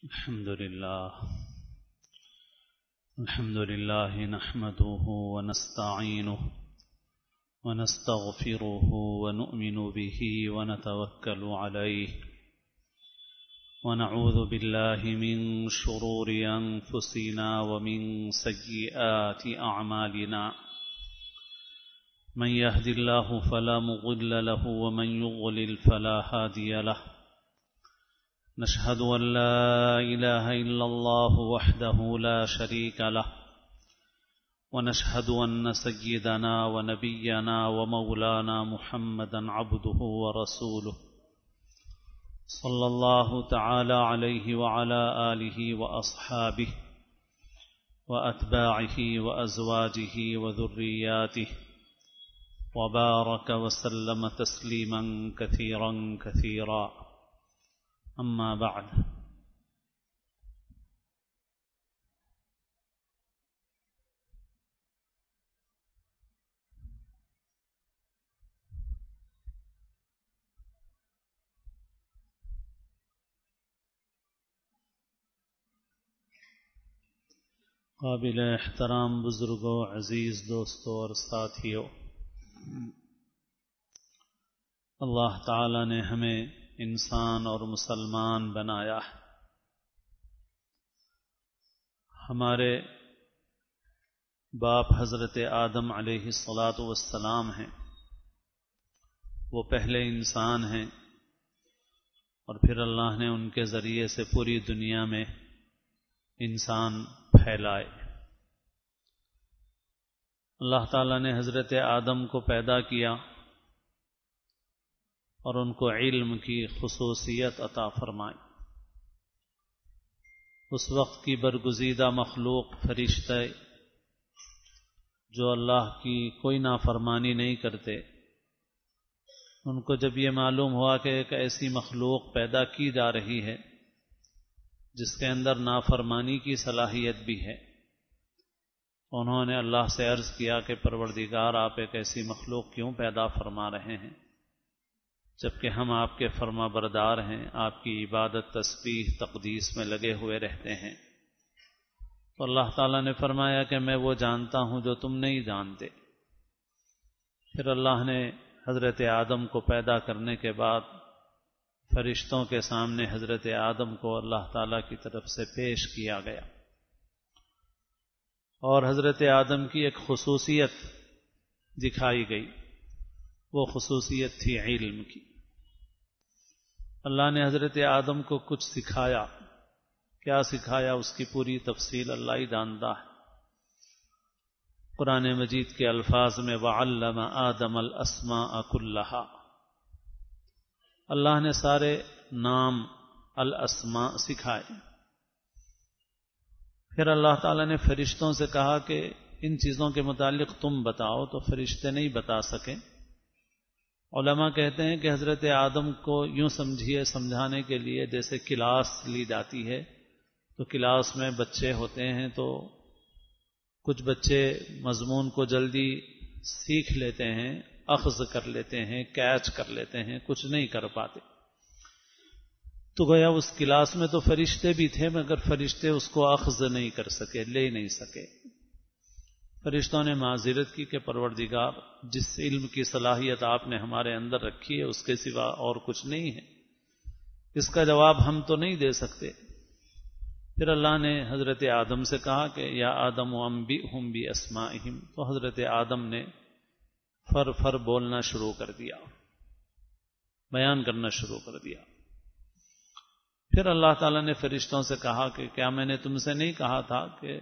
الحمد لله نحمده ونستعينه ونستغفره ونؤمن به ونتوكل عليه ونعوذ بالله من شرور أنفسنا ومن سيئات أعمالنا من يهد الله فلا مضل له ومن يضلل فلا هادي له نشهد أن لا إله إلا الله وحده لا شريك له ونشهد أن سيدنا ونبينا ومولانا محمدا عبده ورسوله صلى الله تعالى عليه وعلى آله وأصحابه وأتباعه وأزواجه وذرياته وبارك وسلم تسليما كثيرا كثيرا اما بعد قابل احترام بزرگوں، عزیز دوستوں اور ساتھیوں، اللہ تعالی نے ہمیں انسان اور مسلمان بنایا ہے۔ ہمارے باپ حضرت آدم علیہ الصلاۃ والسلام ہیں، وہ پہلے انسان ہیں، اور پھر اللہ نے ان کے ذریعے سے پوری دنیا میں انسان پھیلائے۔ اللہ تعالیٰ نے حضرت آدم کو پیدا کیا اور ان کو علم کی خصوصیت عطا فرمائی۔ اس وقت کی برگزیدہ مخلوق فرشتے جو اللہ کی کوئی نافرمانی نہیں کرتے، ان کو جب یہ معلوم ہوا کہ ایک ایسی مخلوق پیدا کی جا رہی ہے جس کے اندر نافرمانی کی صلاحیت بھی ہے، انہوں نے اللہ سے عرض کیا کہ پروردگار، آپ ایک ایسی مخلوق کیوں پیدا فرما رہے ہیں جبکہ ہم آپ کے فرما بردار ہیں، آپ کی عبادت، تسبیح، تقدیس میں لگے ہوئے رہتے ہیں۔ تو اللہ تعالیٰ نے فرمایا کہ میں وہ جانتا ہوں جو تم نہیں جانتے۔ پھر اللہ نے حضرت آدم کو پیدا کرنے کے بعد فرشتوں کے سامنے حضرت آدم کو اللہ تعالیٰ کی طرف سے پیش کیا گیا، اور حضرت آدم کی ایک خصوصیت دکھائی گئی، وہ خصوصیت تھی علم کی۔ اللہ نے حضرت آدم کو کچھ سکھایا، کیا سکھایا اس کی پوری تفصیل اللہ ہی جانتا ہے۔ قرآن مجید کے الفاظ میں وَعَلَّمَ آدَمَ الْأَسْمَاءَ كُلَّهَا، اللہ نے سارے نام الاسماء سکھائے۔ پھر اللہ تعالیٰ نے فرشتوں سے کہا کہ ان چیزوں کے متعلق تم بتاؤ، تو فرشتے نہیں بتا سکے۔ علماء کہتے ہیں کہ حضرت آدم کو یوں سمجھیے، سمجھانے کے لیے جیسے کلاس لی جاتی ہے، تو کلاس میں بچے ہوتے ہیں، تو کچھ بچے مضمون کو جلدی سیکھ لیتے ہیں، اخذ کر لیتے ہیں، کیچ کر لیتے ہیں، کچھ نہیں کر پاتے۔ تو گویا اس کلاس میں تو فرشتے بھی تھے، مگر فرشتے اس کو اخذ نہیں کر سکے، لے نہیں سکے۔ فرشتوں نے معذرت کی کہ پروردگار، جس علم کی صلاحیت آپ نے ہمارے اندر رکھی ہے اس کے سوا اور کچھ نہیں ہے، اس کا جواب ہم تو نہیں دے سکتے۔ پھر اللہ نے حضرت آدم سے کہا کہ یا آدم انبئہم باسمائہم، تو حضرت آدم نے فر فر بولنا شروع کر دیا، بیان کرنا شروع کر دیا۔ پھر اللہ تعالیٰ نے فرشتوں سے کہا کہ کیا میں نے تم سے نہیں کہا تھا کہ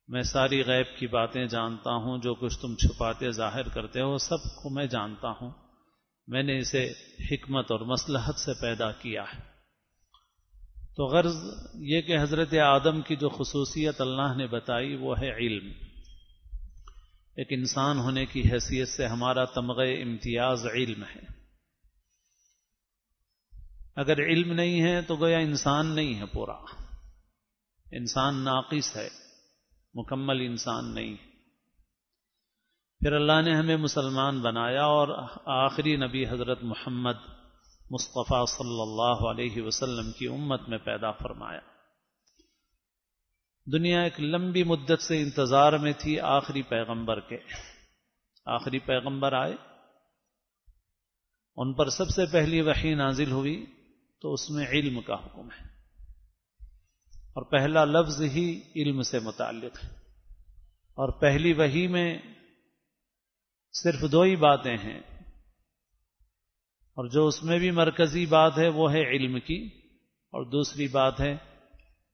میں ساری غیب کی باتیں جانتا ہوں، جو کچھ تم چھپاتے ظاہر کرتے ہو سب کو میں جانتا ہوں، میں نے اسے حکمت اور مصلحت سے پیدا کیا ہے۔ تو غرض یہ کہ حضرت آدم کی جو خصوصیت اللہ نے بتائی وہ ہے علم۔ ایک انسان ہونے کی حیثیت سے ہمارا تمغہ امتیاز علم ہے۔ اگر علم نہیں ہے تو گویا انسان نہیں ہے، پورا انسان ناقص ہے، مکمل انسان نہیں ہے۔ پھر اللہ نے ہمیں مسلمان بنایا اور آخری نبی حضرت محمد مصطفیٰ صلی اللہ علیہ وسلم کی امت میں پیدا فرمایا۔ دنیا ایک لمبی مدت سے انتظار میں تھی آخری پیغمبر کے۔ آخری پیغمبر آئے، ان پر سب سے پہلی وحی نازل ہوئی تو اس میں علم کا حکم ہے، اور پہلا لفظ ہی علم سے متعلق ہے، اور پہلی وحی میں صرف 2 ہی باتیں ہیں، اور جو اس میں بھی مرکزی بات ہے وہ ہے علم کی، اور دوسری بات ہے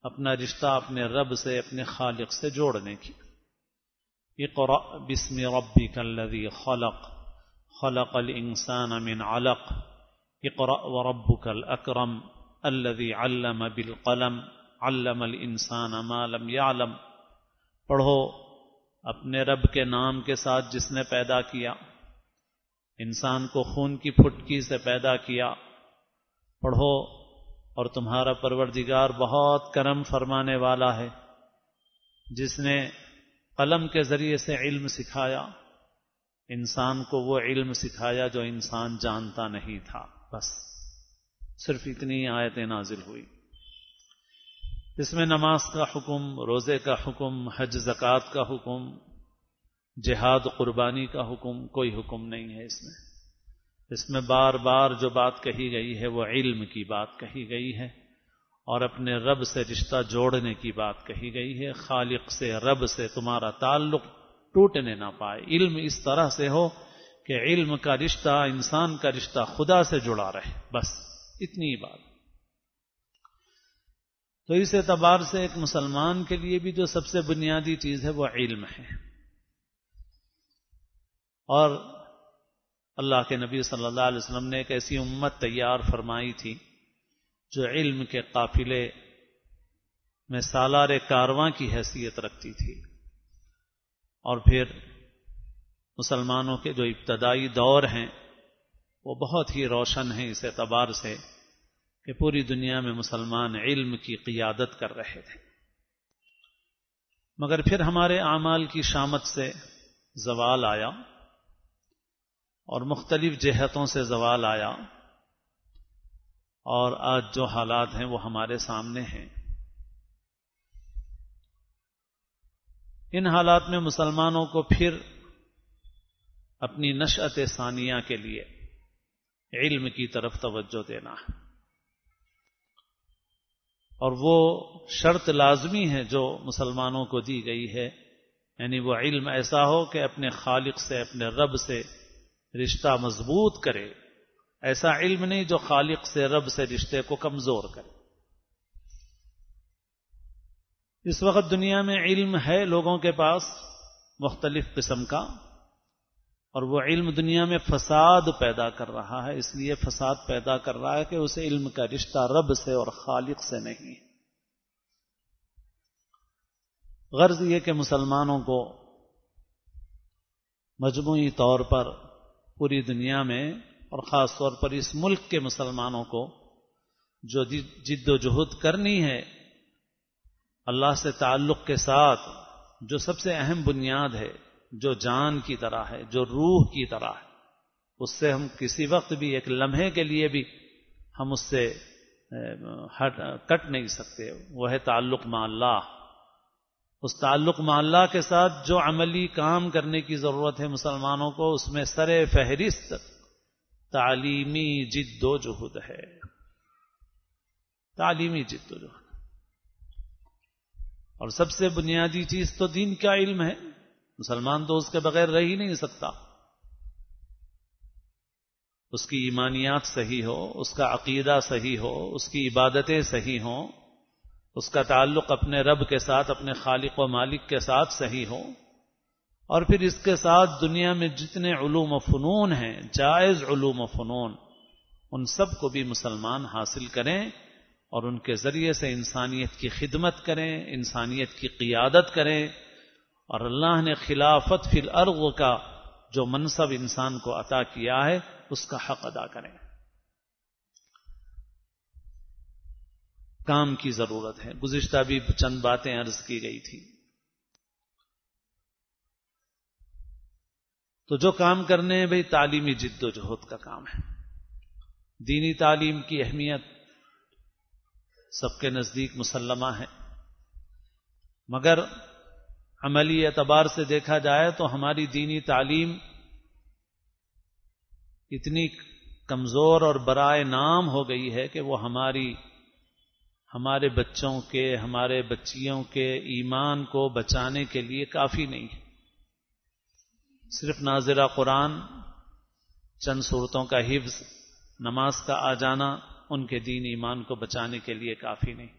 اپنا رشتہ اپنے رب سے، اپنے خالق سے جوڑنے کی۔ اقرأ بسم ربک الذی خلق خلق الانسان من علق اقرأ وربک الاکرم الذی علم بالقلم علم الانسان ما لم يعلم۔ پڑھو اپنے رب کے نام کے ساتھ جس نے پیدا کیا، انسان کو خون کی پھٹکی سے پیدا کیا۔ پڑھو اور تمہارا پروردگار بہت کرم فرمانے والا ہے، جس نے قلم کے ذریعے سے علم سکھایا، انسان کو وہ علم سکھایا جو انسان جانتا نہیں تھا۔ بس صرف اتنی آیتیں نازل ہوئی۔ اس میں نماز کا حکم، روزے کا حکم، حج زکوٰۃ کا حکم، جہاد قربانی کا حکم، کوئی حکم نہیں ہے اس میں بار بار جو بات کہی گئی ہے وہ علم کی بات کہی گئی ہے، اور اپنے رب سے رشتہ جوڑنے کی بات کہی گئی ہے۔ خالق سے، رب سے تمہارا تعلق ٹوٹنے نہ پائے۔ علم اس طرح سے ہو کہ علم کا رشتہ، انسان کا رشتہ خدا سے جڑا رہے، بس اتنی ہی بات۔ تو اس اعتبار سے ایک مسلمان کے لیے بھی جو سب سے بنیادی چیز ہے وہ علم ہے، اور اللہ کے نبی صلی اللہ علیہ وسلم نے ایک ایسی امت تیار فرمائی تھی جو علم کے قافلے میں سالار کارواں کی حیثیت رکھتی تھی، اور پھر مسلمانوں کے جو ابتدائی دور ہیں وہ بہت ہی روشن ہیں اس اعتبار سے کہ پوری دنیا میں مسلمان علم کی قیادت کر رہے تھے۔ مگر پھر ہمارے اعمال کی شامت سے زوال آیا، اور مختلف جہتوں سے زوال آیا، اور آج جو حالات ہیں وہ ہمارے سامنے ہیں۔ ان حالات میں مسلمانوں کو پھر اپنی نشأت ثانیہ کے لیے علم کی طرف توجہ دینا ہے، اور وہ شرط لازمی ہے جو مسلمانوں کو دی گئی ہے، یعنی وہ علم ایسا ہو کہ اپنے خالق سے، اپنے رب سے رشتہ مضبوط کرے، ایسا علم نہیں جو خالق سے، رب سے رشتے کو کمزور کرے۔ اس وقت دنیا میں علم ہے لوگوں کے پاس مختلف قسم کا، اور وہ علم دنیا میں فساد پیدا کر رہا ہے، اس لیے فساد پیدا کر رہا ہے کہ اس علم کا رشتہ رب سے اور خالق سے نہیں۔ غرض یہ کہ مسلمانوں کو مجموعی طور پر پوری دنیا میں، اور خاص طور پر اس ملک کے مسلمانوں کو جو جد و جہد کرنی ہے اللہ سے تعلق کے ساتھ، جو سب سے اہم بنیاد ہے، جو جان کی طرح ہے، جو روح کی طرح ہے، اس سے ہم کسی وقت بھی، ایک لمحے کے لیے بھی ہم اس سے کٹ نہیں سکتے، وہ ہے تعلق مع اللہ۔ اس تعلق مع اللہ کے ساتھ جو عملی کام کرنے کی ضرورت ہے مسلمانوں کو، اس میں سر فہرست تعلیمی جد و جہد ہے، تعلیمی جد و جہد۔ اور سب سے بنیادی چیز تو دین کا علم ہے، مسلمان تو اس کے بغیر رہ ہی نہیں سکتا۔ اس کی ایمانیات صحیح ہو، اس کا عقیدہ صحیح ہو، اس کی عبادتیں صحیح ہوں، اس کا تعلق اپنے رب کے ساتھ، اپنے خالق و مالک کے ساتھ صحیح ہو، اور پھر اس کے ساتھ دنیا میں جتنے علوم و فنون ہیں، جائز علوم و فنون، ان سب کو بھی مسلمان حاصل کریں، اور ان کے ذریعے سے انسانیت کی خدمت کریں، انسانیت کی قیادت کریں، اور اللہ نے خلافت فی الارض کا جو منصب انسان کو عطا کیا ہے اس کا حق ادا کریں۔ کام کی ضرورت ہے، گزشتہ بھی چند باتیں عرض کی گئی تھی۔ تو جو کام کرنے ہیں بھئی تعلیمی جد و جہد کا کام ہے، دینی تعلیم کی اہمیت سب کے نزدیک مسلمہ ہے، مگر عملی اعتبار سے دیکھا جائے تو ہماری دینی تعلیم اتنی کمزور اور برائے نام ہو گئی ہے کہ وہ ہمارے بچوں کے، ہمارے بچیوں کے ایمان کو بچانے کے لیے کافی نہیں ہے۔ صرف ناظرہ قرآن، چند صورتوں کا حفظ، نماز کا آ جانا ان کے دین ایمان کو بچانے کے لیے کافی نہیں۔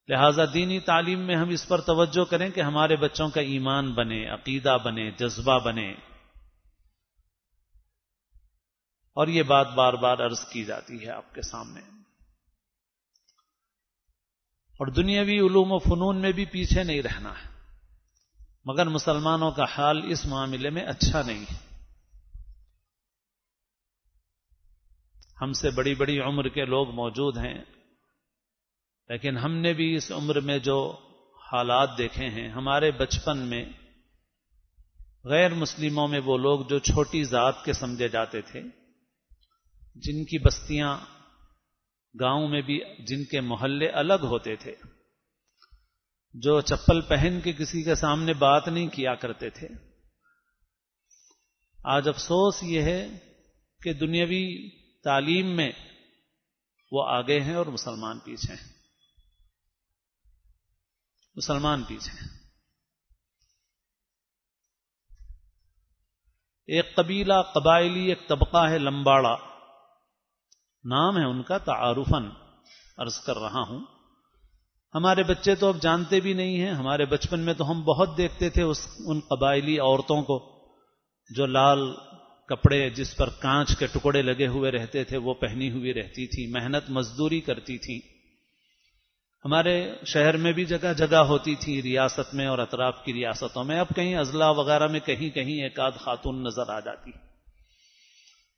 لہذا دینی تعلیم میں ہم اس پر توجہ کریں کہ ہمارے بچوں کا ایمان بنے، عقیدہ بنے، جذبہ بنے، اور یہ بات بار بار عرض کی جاتی ہے آپ کے سامنے۔ اور دنیاوی علوم و فنون میں بھی پیچھے نہیں رہنا ہے، مگر مسلمانوں کا حال اس معاملے میں اچھا نہیں ہے۔ ہم سے بڑی بڑی عمر کے لوگ موجود ہیں، لیکن ہم نے بھی اس عمر میں جو حالات دیکھے ہیں، ہمارے بچپن میں غیر مسلموں میں وہ لوگ جو چھوٹی ذات کے سمجھے جاتے تھے، جن کی بستیاں گاؤں میں بھی، جن کے محلے الگ ہوتے تھے، جو چپل پہن کے کسی کے سامنے بات نہیں کیا کرتے تھے، آج افسوس یہ ہے کہ دنیاوی تعلیم میں وہ آگے ہیں اور مسلمان پیچھے ہیں۔ مسلمان پیچھے ہیں۔ ایک قبیلہ، قبائلی ایک طبقہ ہے لمباڑا، نام ہے ان کا، تعارفاً عرض کر رہا ہوں۔ ہمارے بچے تو اب جانتے بھی نہیں ہیں، ہمارے بچپن میں تو ہم بہت دیکھتے تھے ان قبائلی عورتوں کو جو لال کپڑے جس پر کانچ کے ٹکڑے لگے ہوئے رہتے تھے وہ پہنی ہوئی رہتی تھی، محنت مزدوری کرتی تھی۔ ہمارے شہر میں بھی جگہ جگہ ہوتی تھی، ریاست میں اور اطراف کی ریاستوں میں۔ اب کہیں اضلاع وغیرہ میں کہیں کہیں ایک آدھ خاتون نظر آ جاتی۔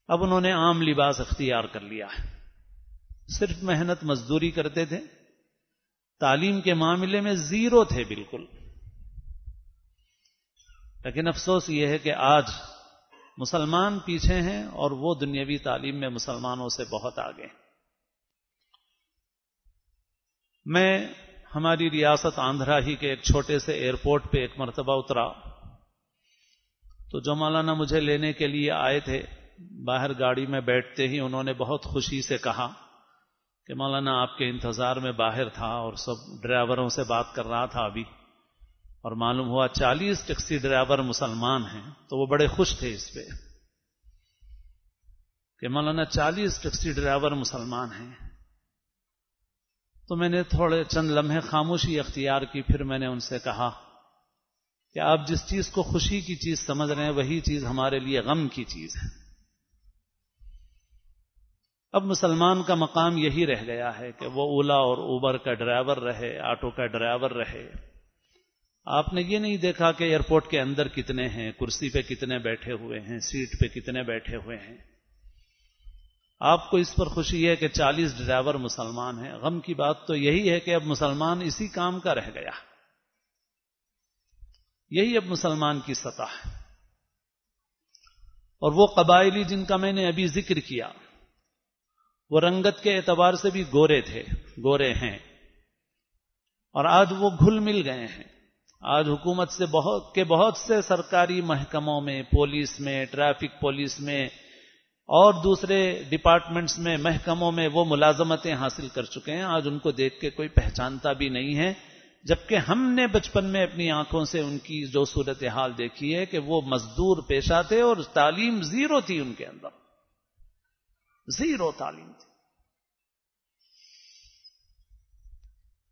اب انہوں نے عام لباس اختیار کر لیا ہے، صرف محنت مزدوری کرتے تھے، تعلیم کے معاملے میں زیرو تھے بالکل۔ لیکن افسوس یہ ہے کہ آج مسلمان پیچھے ہیں اور وہ دنیاوی تعلیم میں مسلمانوں سے بہت آگے۔ میں ہماری ریاست آندھرا ہی کے ایک چھوٹے سے ایئرپورٹ پہ ایک مرتبہ اترا تو جو مولانا مجھے لینے کے لیے آئے تھے، باہر گاڑی میں بیٹھتے ہی انہوں نے بہت خوشی سے کہا کہ مولانا آپ کے انتظار میں باہر تھا اور سب ڈرائیوروں سے بات کر رہا تھا ابھی، اور معلوم ہوا 40 ٹیکسی ڈرائیور مسلمان ہیں، تو وہ بڑے خوش تھے اس پہ کہ مولانا 40 ٹیکسی ڈرائیور مسلمان ہیں۔ تو میں نے تھوڑے چند لمحے خاموشی اختیار کی، پھر میں نے ان سے کہا کہ آپ جس چیز کو خوشی کی چیز سمجھ رہے ہیں وہی چیز ہمارے لیے غم کی چیز ہے۔ اب مسلمان کا مقام یہی رہ گیا ہے کہ وہ اولا اور اوبر کا ڈرائیور رہے، آٹو کا ڈرائیور رہے۔ آپ نے یہ نہیں دیکھا کہ ایئرپورٹ کے اندر کتنے ہیں، کرسی پہ کتنے بیٹھے ہوئے ہیں، سیٹ پہ کتنے بیٹھے ہوئے ہیں۔ آپ کو اس پر خوشی ہے کہ 40 ڈرائیور مسلمان ہیں۔ غم کی بات تو یہی ہے کہ اب مسلمان اسی کام کا رہ گیا، یہی اب مسلمان کی سطح ہے۔ اور وہ قبائلی جن کا میں نے ابھی ذکر کیا، وہ رنگت کے اعتبار سے بھی گورے تھے، گورے ہیں، اور آج وہ گھل مل گئے ہیں۔ آج حکومت سے بہت سے سرکاری محکموں میں، پولیس میں، ٹریفک پولیس میں اور دوسرے ڈپارٹمنٹس میں، محکموں میں وہ ملازمتیں حاصل کر چکے ہیں۔ آج ان کو دیکھ کے کوئی پہچانتا بھی نہیں ہے، جبکہ ہم نے بچپن میں اپنی آنکھوں سے ان کی جو صورتحال دیکھی ہے کہ وہ مزدور پیشہ تھے اور تعلیم زیرو تھی ان کے اندر، زیرو تعلیم تھی۔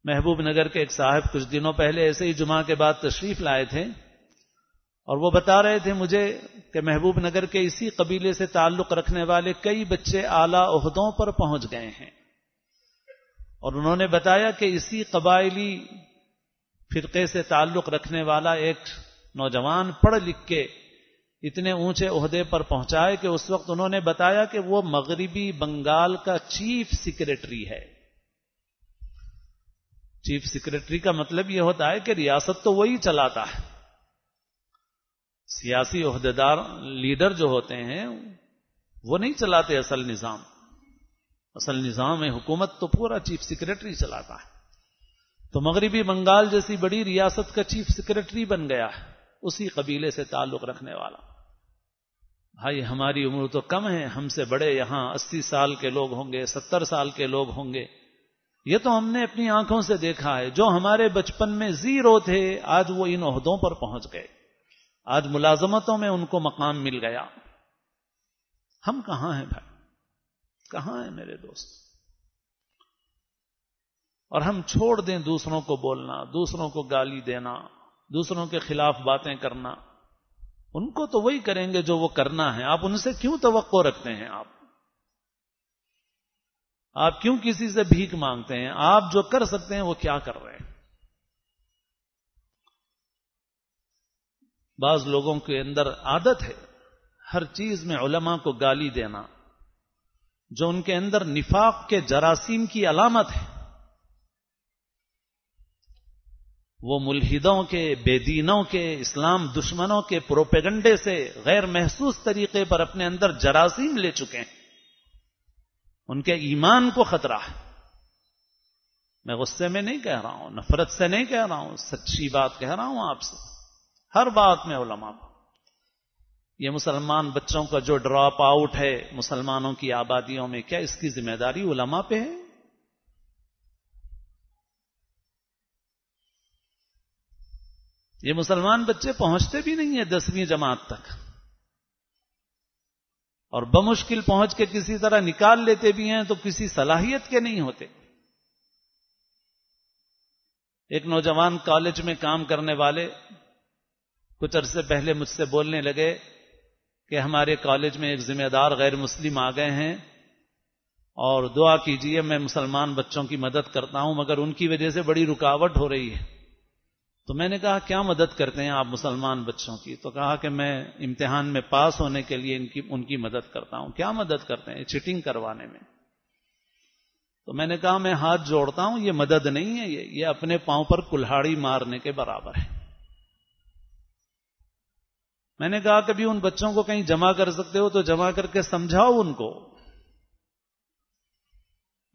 محبوب نگر کے ایک صاحب کچھ دنوں پہلے ایسے ہی جمعہ کے بعد تشریف لائے تھے، اور وہ بتا رہے تھے مجھے کہ محبوب نگر کے اسی قبیلے سے تعلق رکھنے والے کئی بچے اعلیٰ عہدوں پر پہنچ گئے ہیں، اور انہوں نے بتایا کہ اسی قبائلی فرقے سے تعلق رکھنے والا ایک نوجوان پڑھ لکھ کے اتنے اونچے عہدے پر پہنچائے کہ اس وقت انہوں نے بتایا کہ وہ مغربی بنگال کا چیف سیکریٹری ہے۔ چیف سیکریٹری کا مطلب یہ ہوتا ہے کہ ریاست تو وہی چلاتا ہے، سیاسی عہدیدار لیڈر جو ہوتے ہیں وہ نہیں چلاتے اصل نظام، اصل نظام حکومت تو پورا چیف سیکریٹری چلاتا ہے. تو مغربی بنگال جیسی بڑی ریاست کا چیف سیکریٹری بن گیا ہے اسی قبیلے سے تعلق رکھنے والا. بھائی ہماری عمر تو کم ہے، ہم سے بڑے یہاں 80 سال کے لوگ ہوں گے، 70 سال کے لوگ ہوں گے. یہ تو ہم نے اپنی آنکھوں سے دیکھا ہے. جو ہمارے بچپن میں زیرو تھے آج وہ ان عہدوں پر پہنچ گئے، آج ملازمتوں میں ان کو مقام مل گیا. ہم کہاں ہیں بھائی، کہاں ہیں میرے دوست؟ اور ہم چھوڑ دیں دوسروں کو بولنا، دوسروں کو گالی دینا، دوسروں کے خلاف باتیں کرنا. ان کو تو وہی کریں گے جو وہ کرنا ہے. آپ ان سے کیوں توقع رکھتے ہیں؟ آپ کیوں کسی سے بھیک مانگتے ہیں؟ آپ جو کر سکتے ہیں وہ کیا کر رہے ہیں؟ بعض لوگوں کے اندر عادت ہے ہر چیز میں علماء کو گالی دینا، جو ان کے اندر نفاق کے جراثیم کی علامت ہے. وہ ملحدوں کے، بے دینوں کے، اسلام دشمنوں کے پروپیگنڈے سے غیر محسوس طریقے پر اپنے اندر جراثیم لے چکے ہیں. ان کے ایمان کو خطرہ ہے. میں غصے میں نہیں کہہ رہا ہوں، نفرت سے نہیں کہہ رہا ہوں، سچی بات کہہ رہا ہوں آپ سے. ہر بات میں علماء کو، یہ مسلمان بچوں کا جو ڈراپ آؤٹ ہے مسلمانوں کی آبادیوں میں، کیا اس کی ذمہ داری علماء پہ ہے؟ یہ مسلمان بچے پہنچتے بھی نہیں ہیں 10ویں جماعت تک، اور بمشکل پہنچ کے کسی طرح نکال لیتے بھی ہیں تو کسی صلاحیت کے نہیں ہوتے. ایک نوجوان کالج میں کام کرنے والے کچھ عرصے پہلے مجھ سے بولنے لگے کہ ہمارے کالج میں ایک ذمہ دار غیر مسلم آ گئے ہیں اور دعا کیجئے، میں مسلمان بچوں کی مدد کرتا ہوں مگر ان کی وجہ سے بڑی رکاوٹ ہو رہی ہے. تو میں نے کہا کیا مدد کرتے ہیں آپ مسلمان بچوں کی؟ تو کہا کہ میں امتحان میں پاس ہونے کے لیے ان کی مدد کرتا ہوں. کیا مدد کرتے ہیں؟ چیٹنگ کروانے میں. تو میں نے کہا میں ہاتھ جوڑتا ہوں، یہ مدد نہیں ہے، یہ اپنے پاؤں پر کلہاڑی مارنے کے برابر ہے. میں نے کہا کبھی ان بچوں کو کہیں جمع کر سکتے ہو تو جمع کر کے سمجھاؤ ان کو.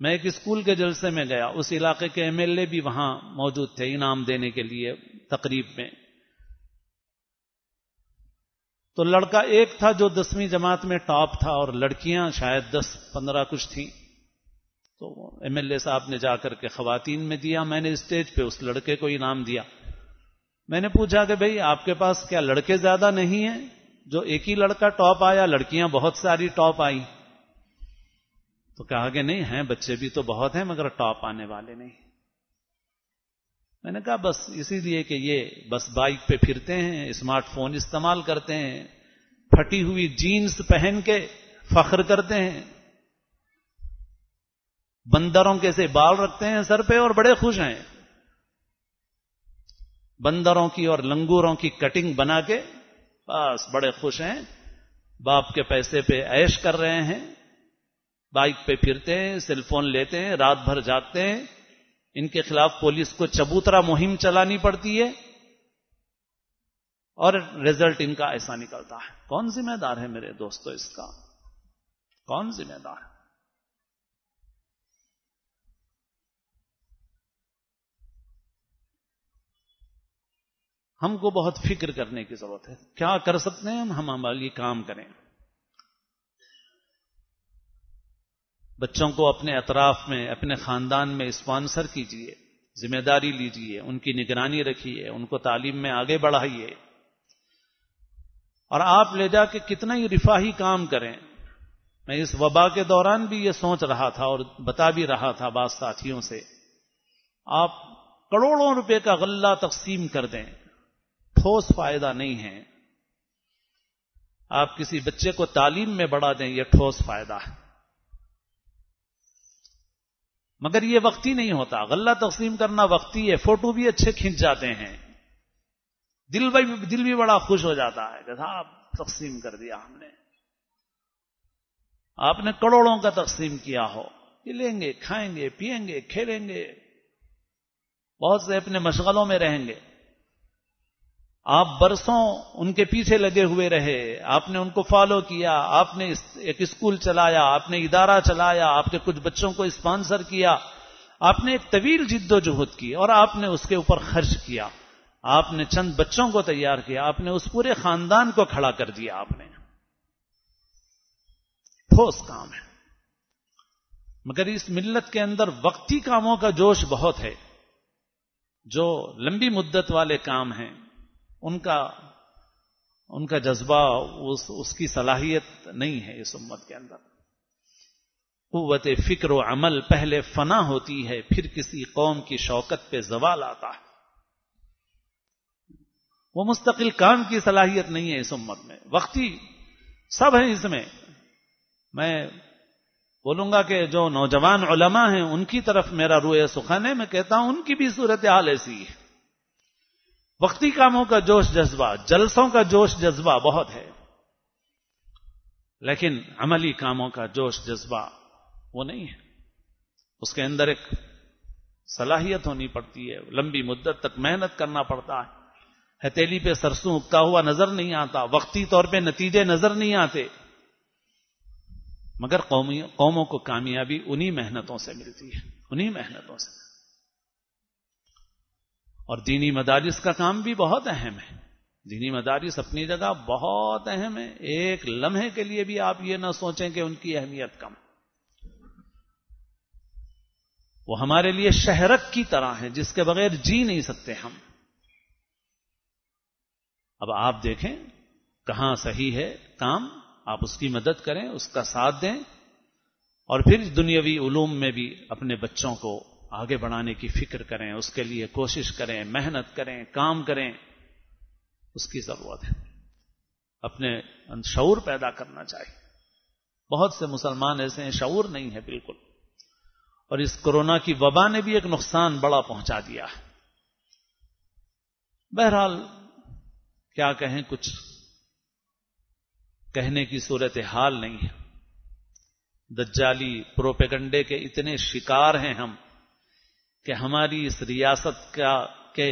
میں ایک اسکول کے جلسے میں گیا، اس علاقے کے MLA بھی وہاں موجود تھے انعام دینے کے لیے تقریب میں. تو لڑکا ایک تھا جو 10ویں جماعت میں ٹاپ تھا اور لڑکیاں شاید 10-15 کچھ تھیں. تو MLA صاحب نے جا کر کے خواتین میں دیا. میں نے اسٹیج پہ اس لڑکے کو انعام دیا. میں نے پوچھا کہ بھئی آپ کے پاس کیا لڑکے زیادہ نہیں ہیں جو ایک ہی لڑکا ٹاپ آیا، لڑکیاں بہت ساری ٹاپ آئی؟ تو کہا کہ نہیں ہیں، بچے بھی تو بہت ہیں مگر ٹاپ آنے والے نہیں. میں نے کہا بس اسی لیے کہ یہ بس بائک پہ پھرتے ہیں، اسمارٹ فون استعمال کرتے ہیں، پھٹی ہوئی جینز پہن کے فخر کرتے ہیں، بندروں کے سے بال رکھتے ہیں سر پہ اور بڑے خوش ہیں. بندروں کی اور لنگوروں کی کٹنگ بنا کے بس بڑے خوش ہیں، باپ کے پیسے پہ عیش کر رہے ہیں، بائک پہ پھرتے ہیں، سیل فون لیتے ہیں، رات بھر جاگتے ہیں. ان کے خلاف پولیس کو چبوترا مہم چلانی پڑتی ہے اور رزلٹ ان کا ایسا نکلتا ہے. کون ذمہ دار ہے میرے دوستو اس کا؟ کون ذمہ دار ہے؟ ہم کو بہت فکر کرنے کی ضرورت ہے. کیا کر سکتے ہیں ہم ہمارے لیے کام کریں. بچوں کو اپنے اطراف میں، اپنے خاندان میں اسپانسر کیجئے، ذمہ داری لیجئے، ان کی نگرانی رکھیے، ان کو تعلیم میں آگے بڑھائیے. اور آپ لے جا کے کتنا ہی رفاہی کام کریں. میں اس وبا کے دوران بھی یہ سوچ رہا تھا اور بتا بھی رہا تھا بعض ساتھیوں سے، آپ کروڑوں روپے کا غلہ تقسیم کر دیں، ٹھوس فائدہ نہیں ہے. آپ کسی بچے کو تعلیم میں بڑھا دیں، یہ ٹھوس فائدہ ہے. مگر یہ وقتی نہیں ہوتا. غلہ تقسیم کرنا وقتی ہے، فوٹو بھی اچھے کھنچ جاتے ہیں، دل بھی بڑا خوش ہو جاتا ہے کہ صاحب تقسیم کر دیا ہم نے. آپ نے کروڑوں کا تقسیم کیا ہو، یہ لیں گے، کھائیں گے، پیئیں گے، کھیلیں گے، بہت سے اپنے مشغلوں میں رہیں گے. آپ برسوں ان کے پیچھے لگے ہوئے رہے، آپ نے ان کو فالو کیا، آپ نے ایک اسکول چلایا، آپ نے ادارہ چلایا، آپ نے کچھ بچوں کو اسپانسر کیا، آپ نے ایک طویل جد و جہد کی اور آپ نے اس کے اوپر خرچ کیا، آپ نے چند بچوں کو تیار کیا، آپ نے اس پورے خاندان کو کھڑا کر دیا، آپ نے ٹھوس کام ہے۔ مگر اس ملت کے اندر وقتی کاموں کا جوش بہت ہے، جو لمبی مدت والے کام ہیں ان کا جذبہ، اس کی صلاحیت نہیں ہے اس امت کے اندر۔ قوت فکر و عمل پہلے فنا ہوتی ہے، پھر کسی قوم کی شوکت پہ زوال آتا ہے۔ وہ مستقل کام کی صلاحیت نہیں ہے اس امت میں، وقتی سب ہیں اس میں۔ میں بولوں گا کہ جو نوجوان علماء ہیں ان کی طرف میرا روئے سخن ہے، میں کہتا ہوں ان کی بھی صورتحال ایسی ہے۔ وقتی کاموں کا جوش جذبہ، جلسوں کا جوش جذبہ بہت ہے، لیکن عملی کاموں کا جوش جذبہ وہ نہیں ہے۔ اس کے اندر ایک صلاحیت ہونی پڑتی ہے، لمبی مدت تک محنت کرنا پڑتا ہے۔ ہتھیلی پہ سرسوں اگتا ہوا نظر نہیں آتا، وقتی طور پہ نتیجے نظر نہیں آتے، مگر قوموں کو کامیابی انہی محنتوں سے ملتی ہے، انہی محنتوں سے۔ اور دینی مدارس کا کام بھی بہت اہم ہے، دینی مدارس اپنی جگہ بہت اہم ہے، ایک لمحے کے لیے بھی آپ یہ نہ سوچیں کہ ان کی اہمیت کم۔ وہ ہمارے لیے شہرک کی طرح ہے جس کے بغیر جی نہیں سکتے ہم۔ اب آپ دیکھیں کہاں صحیح ہے کام، آپ اس کی مدد کریں، اس کا ساتھ دیں، اور پھر دنیاوی علوم میں بھی اپنے بچوں کو آگے بڑھانے کی فکر کریں، اس کے لیے کوشش کریں، محنت کریں، کام کریں، اس کی ضرورت ہے۔ اپنے شعور پیدا کرنا چاہیے۔ بہت سے مسلمان ایسے ہیں شعور نہیں ہے بالکل، اور اس کورونا کی وبا نے بھی ایک نقصان بڑا پہنچا دیا ہے۔ بہرحال کیا کہیں، کچھ کہنے کی صورتحال نہیں ہے۔ دجالی پروپیگنڈے کے اتنے شکار ہیں ہم کہ ہماری اس ریاست کے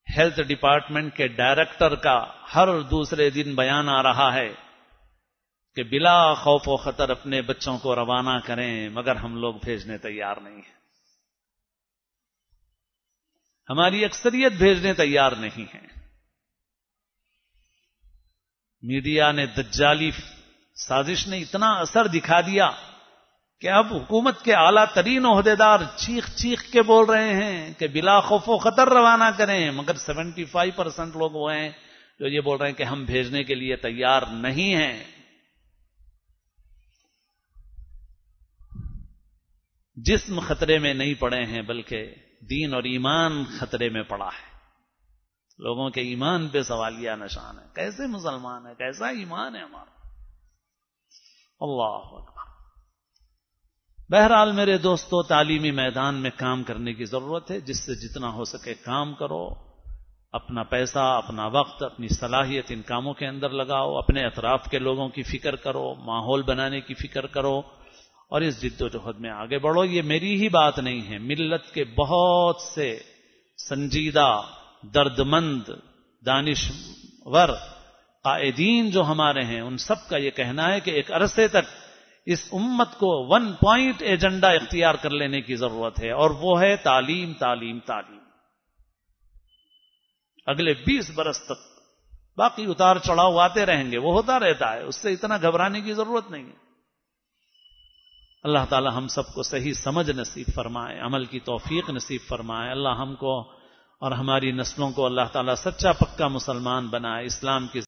ہیلتھ ڈپارٹمنٹ کے ڈائریکٹر کا ہر دوسرے دن بیان آ رہا ہے کہ بلا خوف و خطر اپنے بچوں کو روانہ کریں، مگر ہم لوگ بھیجنے تیار نہیں ہیں، ہماری اکثریت بھیجنے تیار نہیں ہے۔ میڈیا نے دجالی سازش نے اتنا اثر دکھا دیا کہ اب حکومت کے اعلیٰ ترین عہدیدار چیخ چیخ کے بول رہے ہیں کہ بلا خوف و خطر روانہ کریں، مگر 75% لوگ وہ ہیں جو یہ بول رہے ہیں کہ ہم بھیجنے کے لیے تیار نہیں ہیں۔ جسم خطرے میں نہیں پڑے ہیں بلکہ دین اور ایمان خطرے میں پڑا ہے، لوگوں کے ایمان پہ سوالیہ نشان ہے۔ کیسے مسلمان ہے، کیسا ایمان ہے ہمارا، اللہ اکبر۔ بہرحال میرے دوستو، تعلیمی میدان میں کام کرنے کی ضرورت ہے، جس سے جتنا ہو سکے کام کرو، اپنا پیسہ، اپنا وقت، اپنی صلاحیت ان کاموں کے اندر لگاؤ، اپنے اطراف کے لوگوں کی فکر کرو، ماحول بنانے کی فکر کرو، اور اس جد و جہد میں آگے بڑھو۔ یہ میری ہی بات نہیں ہے، ملت کے بہت سے سنجیدہ، درد مند، دانشور قائدین جو ہمارے ہیں، ان سب کا یہ کہنا ہے کہ ایک عرصے تک اس امت کو 1 پوائنٹ ایجنڈا اختیار کر لینے کی ضرورت ہے، اور وہ ہے تعلیم، تعلیم، تعلیم۔ اگلے 20 برس تک، باقی اتار چڑھاؤ آتے رہیں گے، وہ ہوتا رہتا ہے، اس سے اتنا گھبرانے کی ضرورت نہیں ہے۔ اللہ تعالی ہم سب کو صحیح سمجھ نصیب فرمائے، عمل کی توفیق نصیب فرمائے۔ اللہ ہم کو اور ہماری نسلوں کو اللہ تعالی سچا پکا مسلمان بنائے، اسلام کی